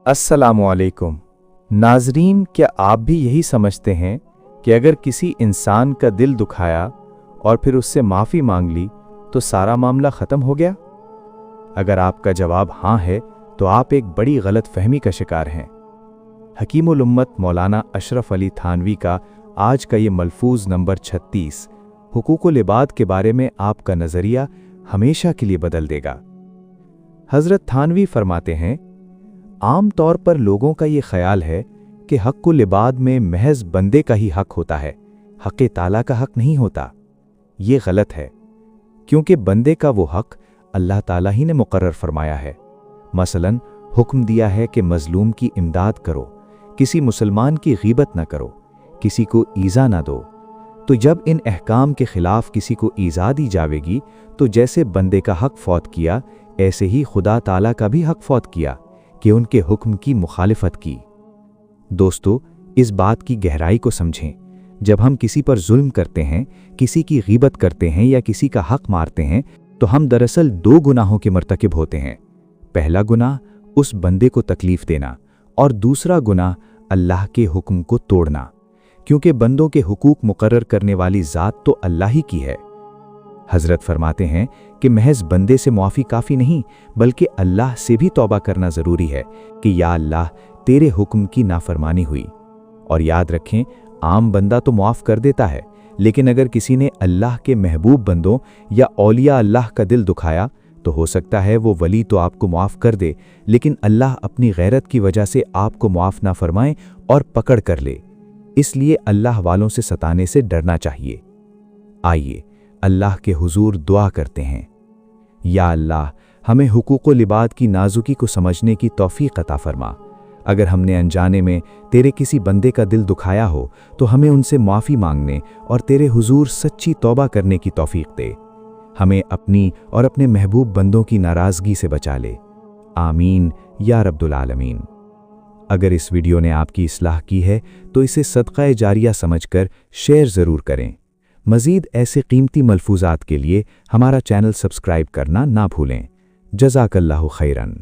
अस्सलामुअलैकुम नाजरीन, क्या आप भी यही समझते हैं कि अगर किसी इंसान का दिल दुखाया और फिर उससे माफ़ी मांग ली तो सारा मामला ख़त्म हो गया? अगर आपका जवाब हाँ है तो आप एक बड़ी गलत फहमी का शिकार हैं। हकीमुल उम्मत मौलाना अशरफ अली थानवी का आज का ये मलफूज नंबर 36 हुकूकुल इबाद के बारे में आपका नज़रिया हमेशा के लिए बदल देगा। हज़रत थानवी फरमाते हैं, आम तौर पर लोगों का ये ख्याल है कि हक़्क़ुल इबाद में महज बंदे का ही हक़ होता है, हक़ ताला का हक़ नहीं होता। ये गलत है, क्योंकि बंदे का वो हक़ अल्लाह ताला ही ने मुकर्रर फरमाया है। मसलन हुक्म दिया है कि मज़लूम की इमदाद करो, किसी मुसलमान की गीबत न करो, किसी को ईज़ा न दो। तो जब इन अहकाम के ख़िलाफ़ किसी को ईज़ा दी जावेगी तो जैसे बंदे का हक़ फौत किया, ऐसे ही खुदा ताला का भी हक़ फौत किया कि उनके हुक्म की मुखालिफत की। दोस्तों, इस बात की गहराई को समझें। जब हम किसी पर जुल्म करते हैं, किसी की गीबत करते हैं या किसी का हक़ मारते हैं, तो हम दरअसल दो गुनाहों के मर्तकिब होते हैं। पहला गुनाह उस बंदे को तकलीफ़ देना और दूसरा गुनाह अल्लाह के हुक्म को तोड़ना, क्योंकि बंदों के हुकूक मुकर्रर करने वाली ज़ात तो अल्लाह ही की है। हज़रत फरमाते हैं कि महज बंदे से मुआफ़ी काफ़ी नहीं, बल्कि अल्लाह से भी तौबा करना ज़रूरी है कि या अल्लाह, तेरे हुक्म की नाफरमानी हुई। और याद रखें, आम बंदा तो मुआफ़ कर देता है, लेकिन अगर किसी ने अल्लाह के महबूब बंदों या औलिया अल्लाह का दिल दुखाया तो हो सकता है वो वली तो आपको मुआफ़ कर दे, लेकिन अल्लाह अपनी गैरत की वजह से आपको मुआफ़ ना फरमाए और पकड़ कर ले। इसलिए अल्लाह वालों से सताने से डरना चाहिए। आइए अल्लाह के हुजूर दुआ करते हैं। या अल्लाह, हमें हुकूकुल इबाद की नाजुकी को समझने की तौफीक अता फरमा। अगर हमने अनजाने में तेरे किसी बंदे का दिल दुखाया हो तो हमें उनसे माफ़ी मांगने और तेरे हुजूर सच्ची तौबा करने की तौफीक दे। हमें अपनी और अपने महबूब बंदों की नाराज़गी से बचा ले। आमीन या रब्बुल आलमीन। अगर इस वीडियो ने आपकी इस्लाह की है तो इसे सदक़ा जारिया समझकर शेयर ज़रूर करें। मज़ीद ऐसे कीमती मलफूज़ात के लिए हमारा चैनल सब्सक्राइब करना ना भूलें। जज़ाकल्लाहु खैरन।